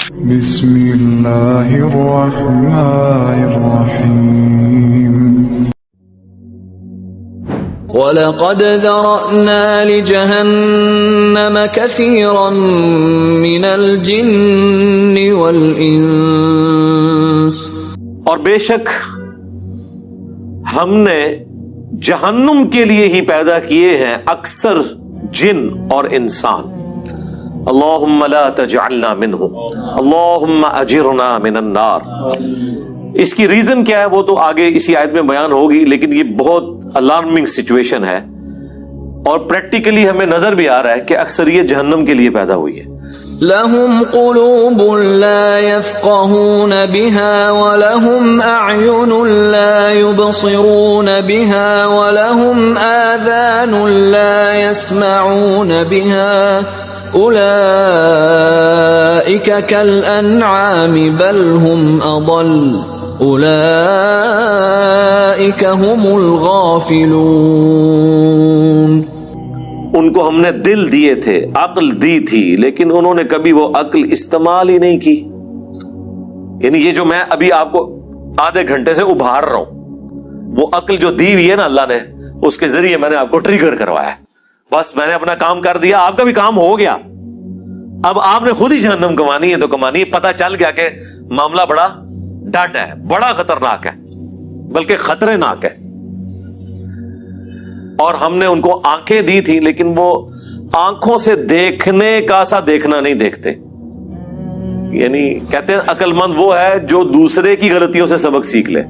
بسم اللہ الرحمن الرحیم وَلَقَدْ ذَرَأْنَا لِجَهَنَّمَ كَثِيرًا مِنَ الْجِنِّ وَالْإِنسِ اور بے شک ہم نے جہنم کے لیے ہی پیدا کیے ہیں اکثر جن اور انسان. اللہم لا تجعلنا منہم اللہم اجرنا من النار. اس کی ریزن کیا ہے وہ تو آگے اسی آیت میں بیان ہوگی، لیکن یہ بہت الارمنگ سچویشن ہے اور پریکٹیکلی ہمیں نظر بھی آ رہا ہے کہ اکثریت جہنم کے لیے پیدا ہوئی ہے. لهم قلوب لا يفقهون بها ولهم أعين لا يبصرون بها ولهم آذان لا يسمعون بها أولئك كالأنعام بل هم أضل أولئك هم الغافلون. ان کو ہم نے دل دیے تھے، عقل دی تھی، لیکن انہوں نے کبھی وہ عقل استعمال ہی نہیں کی. یعنی یہ جو میں ابھی آپ کو آدھے گھنٹے سے ابھار رہا ہوں، وہ عقل جو دی ہوئی ہے نا اللہ نے، اس کے ذریعے میں نے آپ کو ٹریگر کروایا. بس میں نے اپنا کام کر دیا، آپ کا بھی کام ہو گیا. اب آپ نے خود ہی جہنم کمانی ہے تو کمانی ہے. پتہ چل گیا کہ معاملہ بڑا ڈٹ ہے، بڑا خطرناک ہے، بلکہ خطرے ناک ہے. اور ہم نے ان کو آنکھیں دی تھی، لیکن وہ آنکھوں سے دیکھنے کا سا دیکھنا نہیں دیکھتے. یعنی کہتے ہیں عقل مند وہ ہے جو دوسرے کی غلطیوں سے سبق سیکھ لے.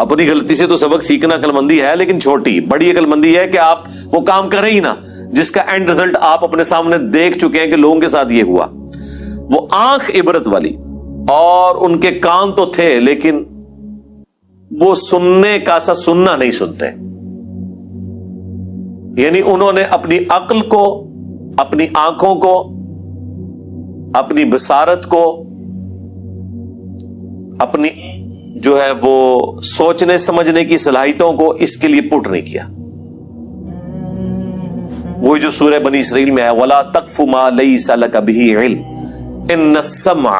اپنی غلطی سے تو سبق سیکھنا عقل مندی ہے، لیکن چھوٹی. بڑی عقل مندی ہے کہ آپ وہ کام کریں ہی نہ جس کا اینڈ رزلٹ آپ اپنے سامنے دیکھ چکے ہیں کہ لوگوں کے ساتھ یہ ہوا. وہ آنکھ عبرت والی، اور ان کے کان تو تھے لیکن وہ سننے کا سا سننا نہیں سنتے. یعنی انہوں نے اپنی عقل کو، اپنی آنکھوں کو، اپنی بصارت کو، اپنی جو ہے وہ سوچنے سمجھنے کی صلاحیتوں کو اس کے لیے پٹ نہیں کیا. وہی جو سورہ بنی اسرائیل میں ہے وَلَا تَقْفُ مَا لَيْسَ لَكَ بِهِ عِلْمٌ إِنَّ السَّمْعَ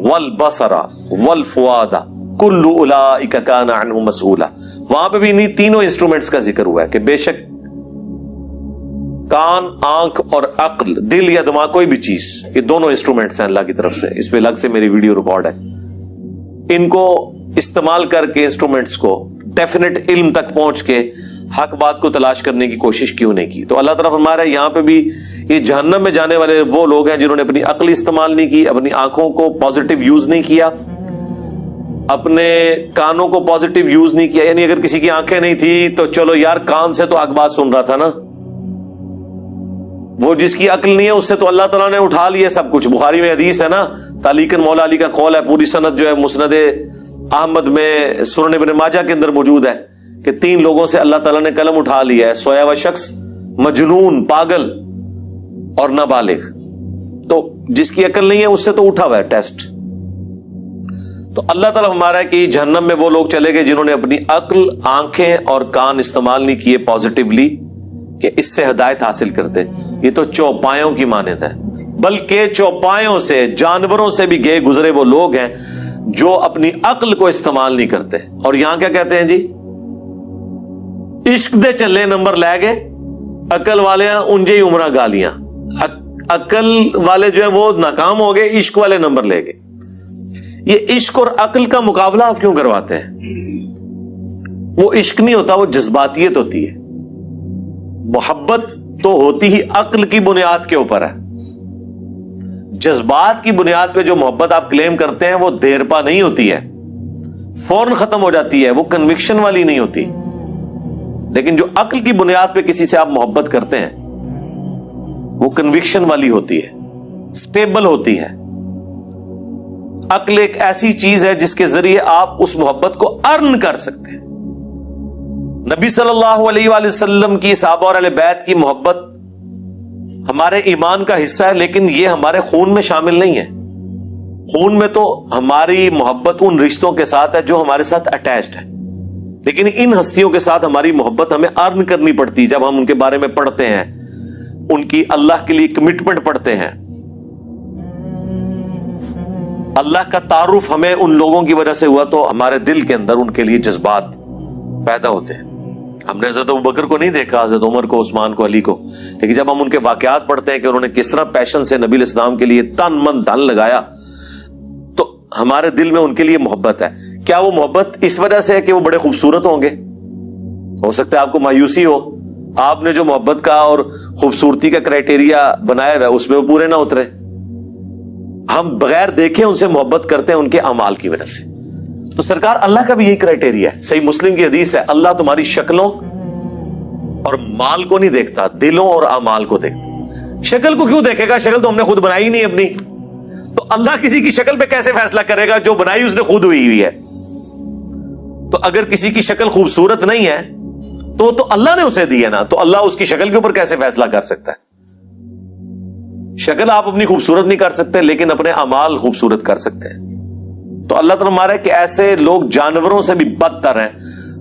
وَالْبَصَرَ وَالْفُؤَادَ كُلُّ أُولَئِكَ كَانَ عَنْهُ مَسْئُولًا. وہاں پہ بھی انہی تینوں انسٹرومنٹس کا ذکر ہوا ہے کہ بے شک کان، آنکھ اور عقل، دل یا دماغ، کوئی بھی چیز، یہ دونوں انسٹرومنٹس ہیں اللہ کی طرف سے. اس پہ الگ سے میری ویڈیو ریکارڈ ہے. ان کو استعمال کر کے انسٹرومنٹس کو ڈیفینیٹ علم تک پہنچ کے حق بات کو تلاش کرنے کی کوشش کیوں نہیں کی. تو اللہ تعالیٰ فرما رہا ہے یہاں پہ بھی یہ جہنم میں جانے والے وہ لوگ ہیں جنہوں نے اپنی عقل استعمال نہیں کی، اپنی آنکھوں کو پازیٹیو یوز نہیں کیا، اپنے کانوں کو پازیٹیو یوز نہیں کیا. یعنی اگر کسی کی آنکھیں نہیں تھی تو چلو یار کان سے تو حق بات سن رہا تھا نا. وہ جس کی عقل نہیں ہے اس سے تو اللہ تعالیٰ نے اٹھا لیا سب کچھ. بخاری میں حدیث ہے نا، تعلیقاً مولا علی کا قول ہے، پوری سند جو ہے مسند احمد میں، سنن ابن ماجہ کے اندر موجود ہے کہ 3 لوگوں سے اللہ تعالیٰ نے قلم اٹھا لیا ہے: سویا ہوا شخص، مجنون، پاگل اور نابالغ. تو جس کی عقل نہیں ہے اس سے تو اٹھا ہوا ہے ٹیسٹ. تو اللہ تعالیٰ ہمارا ہے کہ جہنم میں وہ لوگ چلے گئے جنہوں نے اپنی عقل، آنکھیں اور کان استعمال نہیں کیے پازیٹیولی کہ اس سے ہدایت حاصل کرتے. یہ تو چوپایوں کی مانند ہے، بلکہ چوپایوں سے، جانوروں سے بھی گئے گزرے وہ لوگ ہیں جو اپنی عقل کو استعمال نہیں کرتے. اور یہاں کیا کہتے ہیں جی؟ عشق دے چلے نمبر لے گئے، عقل والے انجے ہی عمرہ گالیاں. عقل والے جو ہیں وہ ناکام ہو گئے، عشق والے نمبر لے گئے. یہ عشق اور عقل کا مقابلہ آپ کیوں کرواتے ہیں؟ وہ عشق نہیں ہوتا، وہ جذباتیت ہوتی ہے. محبت تو ہوتی ہی عقل کی بنیاد کے اوپر ہے. جذبات کی بنیاد پہ جو محبت آپ کلیم کرتے ہیں وہ دیر پا نہیں ہوتی ہے، فوراً ختم ہو جاتی ہے، وہ کنوکشن والی نہیں ہوتی. لیکن جو عقل کی بنیاد پہ کسی سے آپ محبت کرتے ہیں وہ کنوکشن والی ہوتی ہے، سٹیبل ہوتی ہے. عقل ایک ایسی چیز ہے جس کے ذریعے آپ اس محبت کو ارن کر سکتے ہیں. نبی صلی اللہ علیہ وآلہ وسلم کی، صحابہ اور اہل بیت کی محبت ہمارے ایمان کا حصہ ہے، لیکن یہ ہمارے خون میں شامل نہیں ہے. خون میں تو ہماری محبت ان رشتوں کے ساتھ ہے جو ہمارے ساتھ اٹیچڈ ہے، لیکن ان ہستیوں کے ساتھ ہماری محبت ہمیں ارن کرنی پڑتی. جب ہم ان کے بارے میں پڑھتے ہیں، ان کی اللہ کے لیے کمٹمنٹ پڑھتے ہیں، اللہ کا تعارف ہمیں ان لوگوں کی وجہ سے ہوا تو ہمارے دل کے اندر ان کے لیے جذبات پیدا ہوتے ہیں. ہم نے حضرت ابوبکر کو نہیں دیکھا, حضرت عمر کو, عثمان کو, علی کو, لیکن جب ہم ان کے واقعات پڑھتے ہیں کہ انہوں نے کس طرح پیشن سے نبی علیہ السلام کے لیے تن من دھن لگایا, تو ہمارے دل میں ان کے لیے محبت ہے. کیا وہ محبت اس وجہ سے ہے کہ وہ بڑے خوبصورت ہوں گے؟ ہو سکتا ہے آپ کو مایوسی ہو, آپ نے جو محبت کا اور خوبصورتی کا کرائٹیریا بنایا ہوا ہے اس میں وہ پورے نہ اترے. ہم بغیر دیکھے ان سے محبت کرتے ہیں ان کے اعمال کی وجہ سے. تو سرکار اللہ کا بھی یہی کرائٹیریا ہے. صحیح مسلم کی حدیث ہے, اللہ تمہاری شکلوں اور مال کو نہیں دیکھتا, دلوں اور اعمال کو دیکھتا. شکل کو کیوں دیکھے گا؟ شکل تو ہم نے خود بنائی نہیں اپنی. تو اللہ کسی کی شکل پہ کیسے فیصلہ کرے گا؟ جو بنائی اس نے خود ہوئی ہے. تو اگر کسی کی شکل خوبصورت نہیں ہے تو اللہ نے اسے دی ہے نا, تو اللہ اس کی شکل کے اوپر کیسے فیصلہ کر سکتا ہے؟ شکل آپ اپنی خوبصورت نہیں کر سکتے, لیکن اپنے اعمال خوبصورت کر سکتے ہیں. تو اللہ تعالیٰ ہمارا ہے کہ ایسے لوگ جانوروں سے بھی بدتر ہیں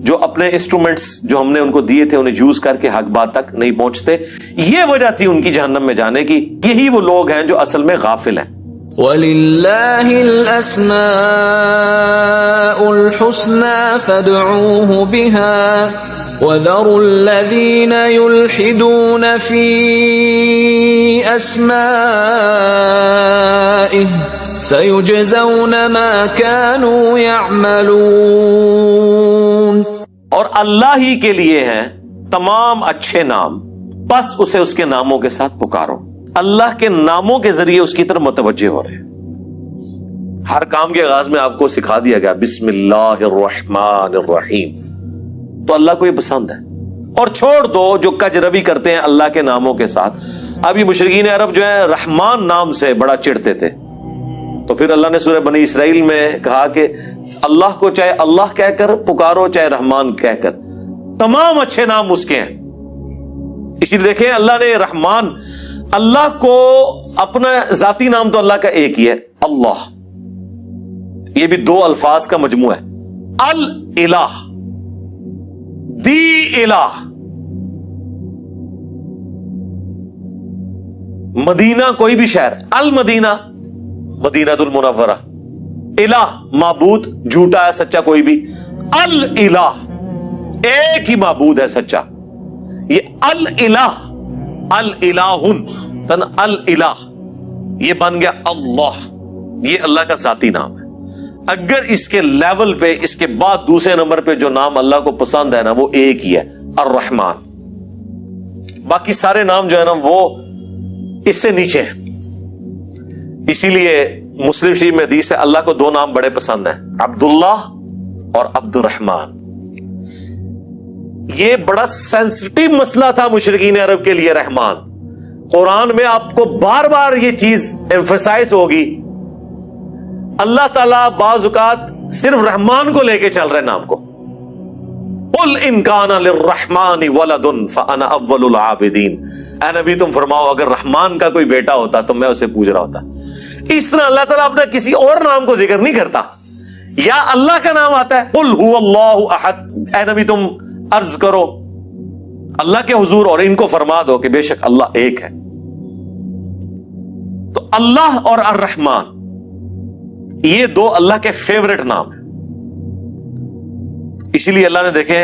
جو اپنے انسٹرومنٹس جو ہم نے ان کو دیے تھے انہیں یوز کر کے حق بات تک نہیں پہنچتے. یہ وجہ تھی ان کی جہنم میں جانے کی. یہی وہ لوگ ہیں جو اصل میں غافل ہیں. وَلِلَّهِ الْأَسْمَاءُ الْحُسْنَى فَادْعُوهُ بِهَا وَذَرُوا الَّذِينَ يُلْحِدُونَ فِي أَسْمَائِهِ سَيُجْزَوْنَ مَا كَانُوا يَعْمَلُونَ. اور اللہ ہی کے لیے ہیں تمام اچھے نام, بس اسے اس کے ناموں کے ساتھ پکارو. اللہ کے ناموں کے ذریعے اس کی طرف متوجہ ہو رہے ہیں. ہر کام کے آغاز میں آپ کو سکھا دیا گیا بسم اللہ الرحمن الرحیم, تو اللہ کو یہ پسند ہے. اور چھوڑ دو جو کج روی کرتے ہیں اللہ کے ناموں کے ساتھ. اب یہ مشرکین عرب جو ہیں رحمان نام سے بڑا چڑھتے تھے, تو پھر اللہ نے سورہ بنی اسرائیل میں کہا کہ اللہ کو چاہے اللہ کہہ کر پکارو چاہے رحمان کہہ کر, تمام اچھے نام اس کے ہیں. اسی لیے دیکھیں اللہ نے رحمان, اللہ کو اپنا ذاتی نام تو اللہ کا ایک ہی ہے اللہ, یہ بھی دو الفاظ کا مجموعہ ہے. الالہ, دی الہ. مدینہ کوئی بھی شہر, المدینہ مدینہ المنورہ. الہ معبود, جھوٹا ہے سچا کوئی بھی. الالہ ایک ہی معبود ہے سچا. یہ الالہ, الالہن تن الالہ, یہ بن گیا اللہ. یہ اللہ کا ذاتی نام ہے. اگر اس کے لیول پہ اس کے بعد دوسرے نمبر پہ جو نام اللہ کو پسند ہے نا وہ ایک ہی ہے, الرحمن. باقی سارے نام جو ہے نا وہ اس سے نیچے ہیں. اسی لیے مسلم شریف میں حدیث ہے اللہ کو دو نام بڑے پسند ہیں, عبداللہ اور عبد الرحمن. یہ بڑا سینسٹیو مسئلہ تھا مشرکین عرب کے لیے رحمان. قرآن میں آپ کو بار بار یہ چیز ایمفسائز ہوگی. اللہ تعالیٰ بعض اوقات صرف رحمان کو لے کے چل رہے نام کو. قل ان کان للرحمن ولد فانا اول العابدین. اے نبی تم فرماؤ اگر رحمان کا کوئی بیٹا ہوتا تو میں اسے پوج رہا ہوتا. اس طرح اللہ تعالیٰ اپنا کسی اور نام کو ذکر نہیں کرتا. یا اللہ کا نام آتا ہے قل هو اللہ احد. اے نبی تم عرض کرو اللہ کے حضور اور ان کو فرما دو کہ بے شک اللہ ایک ہے. تو اللہ اور الرحمن یہ دو اللہ کے فیورٹ نام ہیں. اسی لیے اللہ نے دیکھیں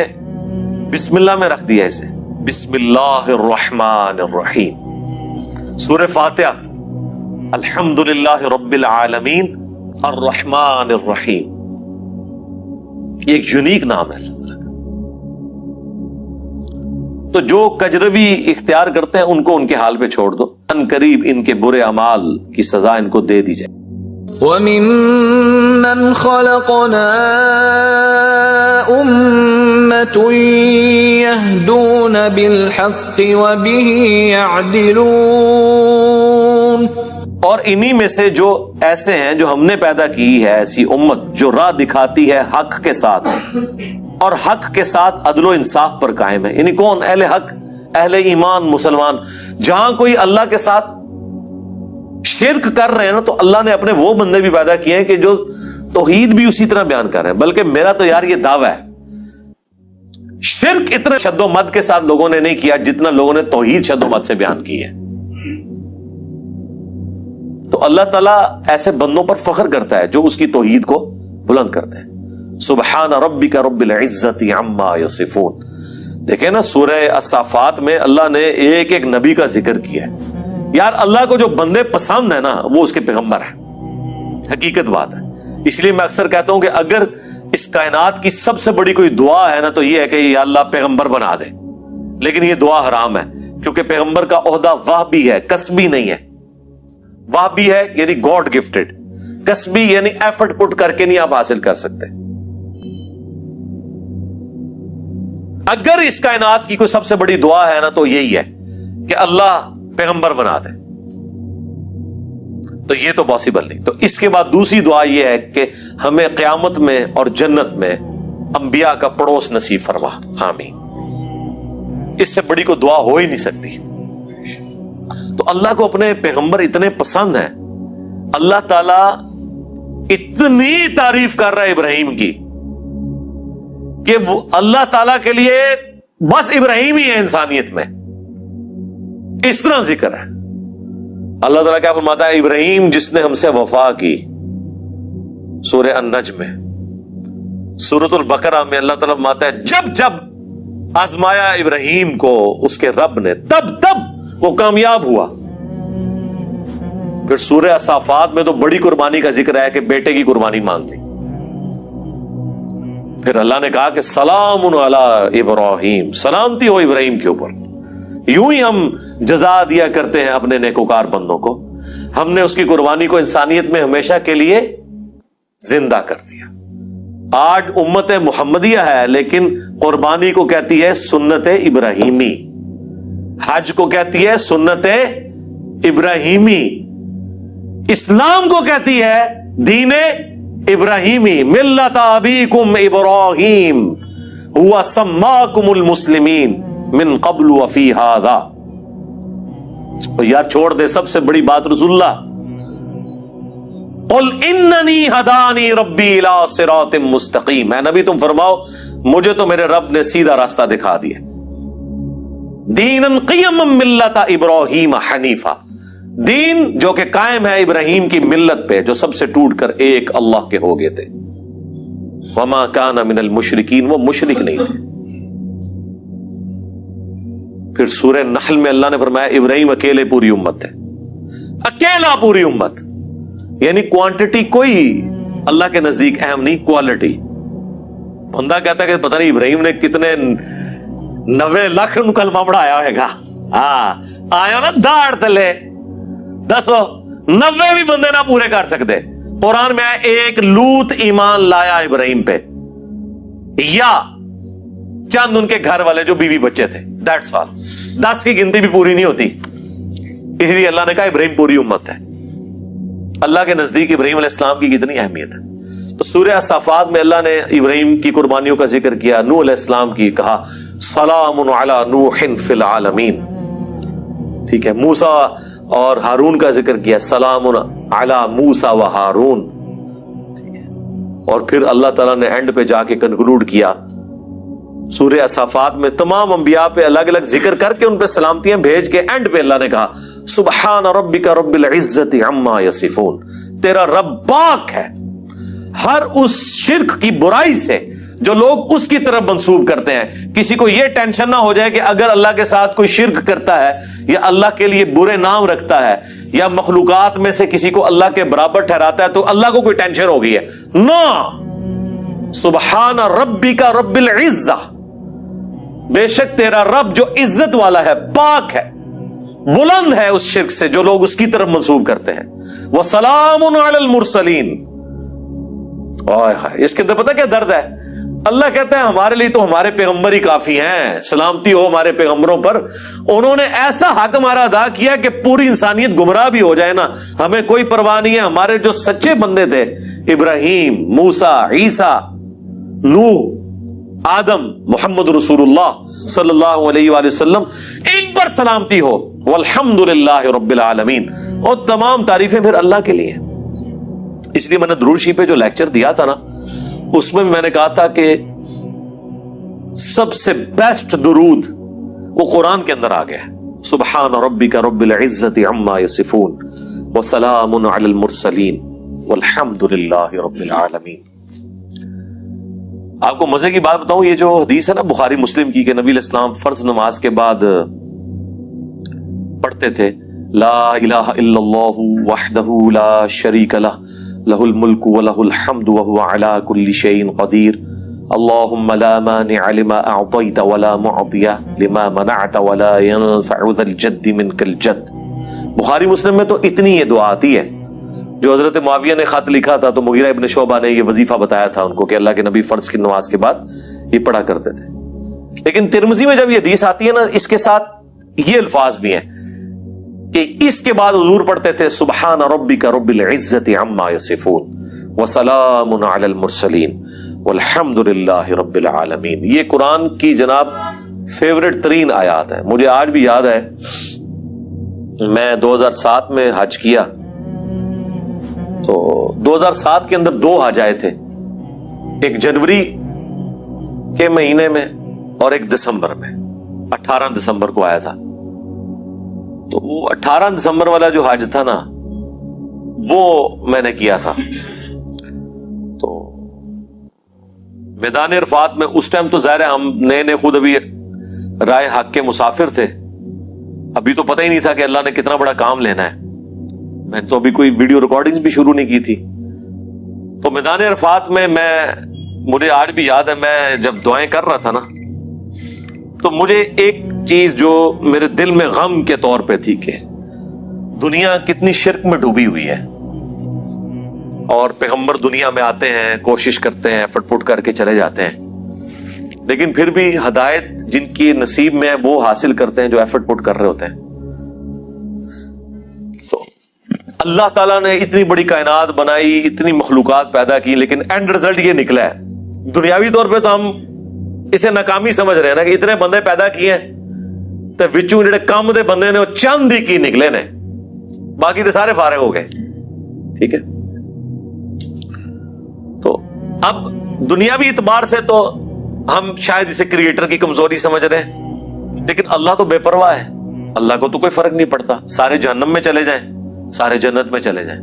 بسم اللہ میں رکھ دیا اسے, بسم اللہ الرحمن الرحیم. سورہ فاتحہ الحمدللہ رب العالمین الرحمن الرحیم. یہ ایک یونیک نام ہے اللہ تعالیٰ کا. تو جو کجروی اختیار کرتے ہیں ان کو ان کے حال پہ چھوڑ دو, ان قریب ان کے برے اعمال کی سزا ان کو دے دی جائے. وَمِمَّنْ خَلَقْنَا أُمَّةٌ يَهْدُونَ بِالْحَقِّ وَبِهِ يَعْدِلُونَ. اور انہی میں سے جو ایسے ہیں جو ہم نے پیدا کی ہے ایسی امت جو راہ دکھاتی ہے حق کے ساتھ اور حق کے ساتھ عدل و انصاف پر قائم ہے. یعنی کون؟ اہل حق, اہل ایمان, مسلمان. جہاں کوئی اللہ کے ساتھ شرک کر رہے ہیں نا تو اللہ نے اپنے وہ بندے بھی پیدا کیے ہیں کہ جو توحید بھی اسی طرح بیان کر رہے ہیں. بلکہ میرا تو یار یہ دعویٰ ہے شرک اتنا شد و مد کے ساتھ لوگوں نے نہیں کیا جتنا لوگوں نے توحید شد و مد سے بیان کی ہے. تو تو اللہ تعالیٰ ایسے بندوں پر فخر کرتا ہے جو اس کی توحید کو بلند کرتے ہیں. سبحان ربک رب العزت عما یصفون. دیکھیں نا سورہ الصافات میں اللہ نے ایک ایک نبی کا ذکر کیا ہے. یار اللہ کو جو بندے پسند ہیں نا وہ اس کے پیغمبر ہیں. حقیقت بات ہے. اس لیے میں اکثر کہتا ہوں کہ اگر اس کائنات کی سب سے بڑی کوئی دعا ہے نا تو یہ ہے کہ یا اللہ پیغمبر بنا دے. لیکن یہ دعا حرام ہے کیونکہ پیغمبر کا عہدہ وہبی ہے, کسبی نہیں ہے. وہبی ہے یعنی گاڈ گفٹڈ, کسبی یعنی ایفرٹ پٹ کر کے نہیں آپ حاصل کر سکتے. اگر اس کائنات کی کوئی سب سے بڑی دعا ہے نا تو یہی ہے کہ اللہ پیغمبر بنا دے, تو یہ تو پاسبل نہیں. تو اس کے بعد دوسری دعا یہ ہے کہ ہمیں قیامت میں اور جنت میں انبیاء کا پڑوس نصیب فرما, آمین. اس سے بڑی کوئی دعا ہو ہی نہیں سکتی. تو اللہ کو اپنے پیغمبر اتنے پسند ہیں, اللہ تعالی اتنی تعریف کر رہا ہے ابراہیم کی کہ وہ اللہ تعالی کے لیے بس ابراہیم ہی ہے انسانیت میں, اس طرح ذکر ہے. اللہ تعالیٰ کیا فرماتا ہے, ابراہیم جس نے ہم سے وفا کی, سورہ النجم میں. سورۃ البقرہ میں اللہ تعالیٰ فرماتا ہے جب جب آزمایا ابراہیم کو اس کے رب نے تب تب وہ کامیاب ہوا. پھر سورہ الصافات میں تو بڑی قربانی کا ذکر ہے کہ بیٹے کی قربانی مانگ لی. پھر اللہ نے کہا کہ سلام علی ابراہیم, سلامتی ہو ابراہیم کے اوپر. یوں ہی ہم جزا دیا کرتے ہیں اپنے نیکوکار بندوں کو. ہم نے اس کی قربانی کو انسانیت میں ہمیشہ کے لیے زندہ کر دیا. آج امت محمدیہ ہے لیکن قربانی کو کہتی ہے سنت ابراہیمی, حج کو کہتی ہے سنت ابراہیمی, اسلام کو کہتی ہے دین ابراہیمی. ملت ابیکم ابراہیم ہوا سماکم المسلمین من قبل وفی ھذا. یار چھوڑ دے, سب سے بڑی بات رسول اللہ, قل اننی ہدانی ربی الی صراط مستقیم. اے نبی تم فرماؤ مجھے تو میرے رب نے سیدھا راستہ دکھا دیا. دینا قیما ملت ابراہیم حنیفا, دین جو کہ قائم ہے ابراہیم کی ملت پہ جو سب سے ٹوٹ کر ایک اللہ کے ہو گئے تھے. وما کان من المشرکین, وہ مشرک نہیں تھے. پھر سورہ نحل میں اللہ نے فرمایا ابراہیم اکیلے پوری امت ہے, اکیلا پوری امت. یعنی کوانٹٹی کوئی اللہ کے نزدیک اہم نہیں, کوالٹی. بندہ کہتا ہے کہ پتہ نہیں ابراہیم نے کتنے 90 لاکھ کلمہ پڑھایا ہوئے گا. ہاں آیا نا داڑ تلے, دسو 90 بھی بندے نہ پورے کر سکتے. قرآن میں آیا ایک لوط ایمان لایا ابراہیم پہ, یا چند ان کے گھر والے جو بیوی بچے تھے, دیٹس آل. 10 کی گنتی بھی پوری نہیں ہوتی. اس لیے اللہ نے کہا ابراہیم پوری امت ہے. اللہ کے نزدیک ابراہیم علیہ السلام کی کتنی اہمیت ہے. تو سورہ الصافات میں اللہ نے ابراہیم کی قربانیوں کا ذکر کیا, نوح علیہ السلام کی کہا سلام علی نوح فی العالمین. ٹھیک ہے, موسیٰ اور ہارون کا ذکر کیا, سلام علی موسیٰ و ہارون. ٹھیک ہے, اور پھر اللہ تعالیٰ نے اینڈ پہ جا کے کنکلوڈ کیا سورہ الصافات میں تمام انبیاء پہ الگ الگ ذکر کر کے ان پہ سلامتیاں بھیج کے اینڈ پہ اللہ نے کہا سبحان ربک رب العزت عما یصفون. تیرا رب پاک ہے ہر اس شرک کی برائی سے جو لوگ اس کی طرف منسوب کرتے ہیں. کسی کو یہ ٹینشن نہ ہو جائے کہ اگر اللہ کے ساتھ کوئی شرک کرتا ہے یا اللہ کے لیے برے نام رکھتا ہے یا مخلوقات میں سے کسی کو اللہ کے برابر ٹھہراتا ہے تو اللہ کو کوئی ٹینشن ہو گئی ہے. نو, سبحان ربک رب العزہ, بے شک تیرا رب جو عزت والا ہے, پاک ہے, بلند ہے اس شرک سے جو لوگ اس کی طرف منسوب کرتے ہیں. وَسَلَامٌ عَلَى الْمُرْسَلِينَ. اس کے اندر پتہ کیا درد ہے, اللہ کہتا ہے ہمارے لیے تو ہمارے پیغمبر ہی کافی ہیں, سلامتی ہو ہمارے پیغمبروں پر. انہوں نے ایسا حق ہمارا ادا کیا کہ پوری انسانیت گمراہ بھی ہو جائے نا ہمیں کوئی پرواہ نہیں ہے. ہمارے جو سچے بندے تھے ابراہیم, موسیٰ, عیسیٰ, نوح, آدم, محمد رسول اللہ صلی اللہ علیہ وآلہ وسلم, ان پر سلامتی ہو. والحمدللہ رب العالمین. اور تمام تعریفیں پھر اللہ کے لیے. اس لیے میں نے درود شریف پہ جو لیکچر دیا تھا نا اس میں میں نے کہا تھا کہ سب سے بیسٹ درود وہ قرآن کے اندر آ گیا, سبحان ربک رب العزت عما یصفون. وسلام علی المرسلین والحمد للہ رب العالمین۔ آپ کو مزے کی بات بتاؤں، یہ جو حدیث ہے نا بخاری مسلم کی کہ نبی علیہ السلام فرض نماز کے بعد پڑھتے تھے لا الہ الا اللہ وحدہ لا شریک لہ لہ الملک ولہ الحمد وہو علی کل شیء قدیر اللہم لا مانع لما اعطیت ولا معطی لما منعت ولا ينفع ذا الجد منک الجد۔ بخاری مسلم میں تو اتنی یہ دعا آتی ہے۔ جو حضرت معاویہ نے خط لکھا تھا تو مغیرہ ابن شعبہ نے یہ وظیفہ بتایا تھا ان کو کہ اللہ کے نبی فرض کی نماز کے بعد یہ پڑھا کرتے تھے۔ لیکن ترمذی میں جب یہ حدیث آتی ہے نا، اس کے ساتھ یہ الفاظ بھی ہیں کہ اس کے بعد حضور پڑھتے تھے سبحان ربک رب العزت عما یصفون وسلام علی المرسلین والحمد للہ رب العالمین۔ یہ قرآن کی جناب فیورٹ ترین آیات ہیں۔ مجھے آج بھی یاد ہے، میں 2007 میں حج کیا تو 2007 کے اندر 2 حج آئے تھے، ایک جنوری کے مہینے میں اور ایک دسمبر میں، 18 دسمبر کو آیا تھا۔ تو وہ 18 دسمبر والا جو حج تھا نا وہ میں نے کیا تھا۔ تو میدان عرفات میں اس ٹائم تو ظاہر ہے ہم نئے خود ابھی رائے حق کے مسافر تھے، ابھی تو پتہ ہی نہیں تھا کہ اللہ نے کتنا بڑا کام لینا ہے۔ میں تو ابھی کوئی ویڈیو ریکارڈنگز بھی شروع نہیں کی تھی۔ تو میدان عرفات میں مجھے آج بھی یاد ہے، میں جب دعائیں کر رہا تھا نا تو مجھے ایک چیز جو میرے دل میں غم کے طور پہ تھی کہ دنیا کتنی شرک میں ڈوبی ہوئی ہے، اور پیغمبر دنیا میں آتے ہیں، کوشش کرتے ہیں، ایفرٹ پٹ کر کے چلے جاتے ہیں، لیکن پھر بھی ہدایت جن کی نصیب میں وہ حاصل کرتے ہیں جو ایفرٹ پٹ کر رہے ہوتے ہیں۔ تو اللہ تعالیٰ نے اتنی بڑی کائنات بنائی، اتنی مخلوقات پیدا کی، لیکن اینڈ رزلٹ یہ نکلا ہے۔ دنیاوی طور پہ تو ہم اسے ناکامی سمجھ رہے ہیں نا کہ اتنے بندے پیدا کیے ہیں تو وچوں جڑے کم دے بندے نے وہ چند ہی کی نکلے نے، باقی تو سارے فارغ ہو گئے۔ ٹھیک ہے، تو اب دنیاوی اعتبار سے تو ہم شاید اسے کریٹر کی کمزوری سمجھ رہے ہیں، لیکن اللہ تو بے پرواہ ہے، اللہ کو تو کوئی فرق نہیں پڑتا، سارے جہنم میں چلے جائیں، سارے جنت میں چلے جائیں،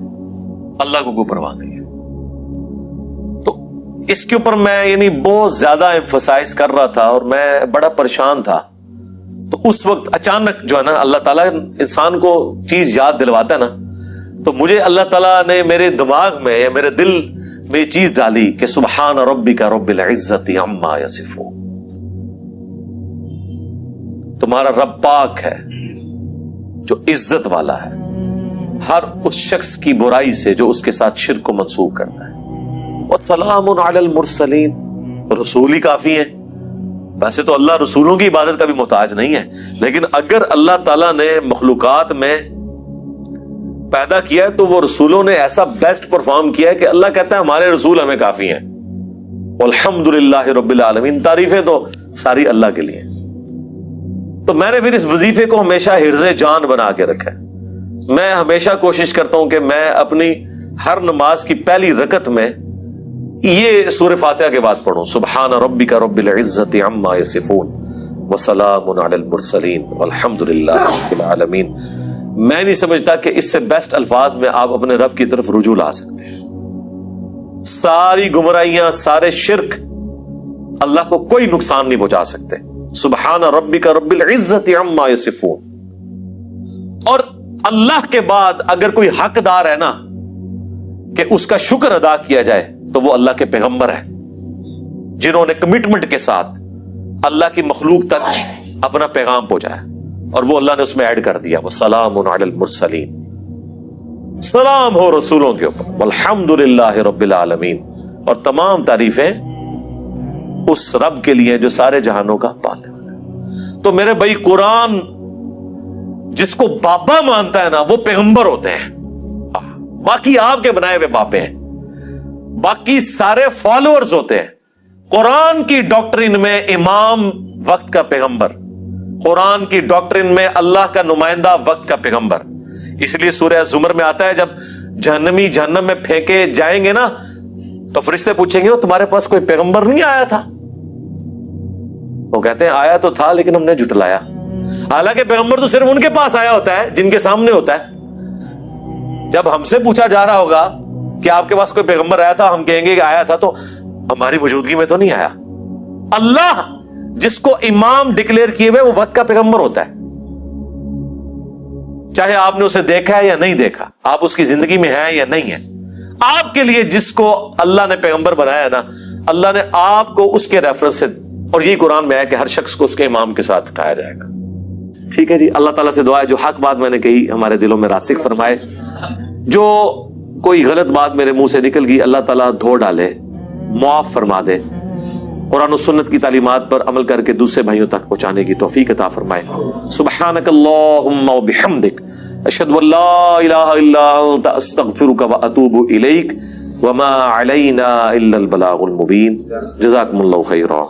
اللہ کو کوئی پرواہ نہیں ہے۔ تو اس کے اوپر میں بہت زیادہ ایمفسائز کر رہا تھا اور میں بڑا پریشان تھا۔ تو اس وقت اچانک جو ہے نا اللہ تعالیٰ انسان کو چیز یاد دلواتا ہے نا، تو مجھے اللہ تعالیٰ نے میرے دماغ میں یا میرے دل میں یہ چیز ڈالی کہ سبحان ربک رب العزت عما یصفون، تمہارا رب پاک ہے جو عزت والا ہے ہر اس شخص کی برائی سے جو اس کے ساتھ شرک کو منسوب کرتا ہے۔ وسلام علی المرسلین، رسول ہی کافی ہیں۔ ویسے تو اللہ رسولوں کی عبادت کا بھی محتاج نہیں ہے، لیکن اگر اللہ تعالیٰ نے مخلوقات میں پیدا کیا ہے تو وہ رسولوں نے ایسا بیسٹ پرفارم کیا ہے کہ اللہ کہتا ہے ہمارے رسول ہمیں کافی ہیں۔ والحمد للہ رب العالمین، تعریفیں تو ساری اللہ کے لیے۔ تو میں نے پھر اس وظیفے کو ہمیشہ حرز جان بنا کے رکھا ہے۔ میں ہمیشہ کوشش کرتا ہوں کہ میں اپنی ہر نماز کی پہلی رکعت میں یہ سورہ فاتحہ کے بعد پڑھوں، سبحان ربک رب العزت عما یصفون وسلام علی المرسلین والحمد للہ رب العالمین۔ میں نہیں سمجھتا کہ اس سے بیسٹ الفاظ میں آپ اپنے رب کی طرف رجوع لا سکتے ہیں۔ ساری گمراہیاں، سارے شرک اللہ کو کوئی نقصان نہیں پہنچا سکتے۔ سبحان ربک رب العزت عما یصفون۔ اور اللہ کے بعد اگر کوئی حقدار ہے نا کہ اس کا شکر ادا کیا جائے تو وہ اللہ کے پیغمبر ہیں، جنہوں نے کمٹمنٹ کے ساتھ اللہ کی مخلوق تک اپنا پیغام پہنچایا، اور وہ اللہ نے اس میں ایڈ کر دیا وسلام علی المرسلین، سلام ہو رسولوں کے اوپر، والحمد للہ رب العالمین۔ اور تمام تعریفیں اس رب کے لیے جو سارے جہانوں کا پالنے والا ہے۔ تو میرے بھائی، قرآن جس کو بابا مانتا ہے نا وہ پیغمبر ہوتے ہیں، باقی آپ کے بنائے ہوئے باپے ہیں، باقی سارے فالوورز ہوتے ہیں۔ قرآن کی ڈاکٹرن میں امام وقت کا پیغمبر، قرآن کی ڈاکٹرن میں اللہ کا نمائندہ وقت کا پیغمبر۔ اس لیے سورہ زمر میں آتا ہے جب جہنمی جہنم میں پھینکے جائیں گے نا تو فرشتے پوچھیں گے تمہارے پاس کوئی پیغمبر نہیں آیا تھا؟ وہ کہتے ہیں آیا تو تھا لیکن ہم نے جھٹلایا۔ حالانکہ پیغمبر تو صرف ان کے پاس آیا ہوتا ہے جن کے سامنے ہوتا ہے، جب ہم سے پوچھا جا رہا ہوگا کہ آپ کے پاس کوئی پیغمبر آیا تھا, ہم کہیں گے کہ آیا تھا, تو ہماری موجودگی میں تو نہیں آیا. اللہ جس کو امام ڈکلیئر کیے ہوئے وہ وقت کا پیغمبر ہوتا ہے, چاہے آپ نے اسے دیکھا ہے یا نہیں دیکھا, آپ اس کی زندگی میں ہیں یا نہیں ہیں. آپ کے لیے جس کو اللہ نے پیغمبر بنایا نا, اللہ نے آپ کو اس کے ریفرنس سے, اور یہی قرآن میں ہے کہ ہر شخص کو اس کے امام کے ساتھ اٹھایا جائے گا. ٹھیک ہے جی, اللہ تعالیٰ سے دعا ہے جو حق بات میں نے کہی ہمارے دلوں میں راسخ فرمائے, جو کوئی غلط بات میرے منہ سے نکل گئی اللہ تعالیٰ دھو ڈالے, معاف فرما دے, قرآن و سنت کی تعلیمات پر عمل کر کے دوسرے بھائیوں تک پہنچانے کی توفیق عطا فرمائے. سبحانک اللہم و بحمدک, اشہد ان لا الہ الا انت, استغفرک و اتوب الیک, وما علینا الا البلاغ المبین. جزاکم اللہ خیرا.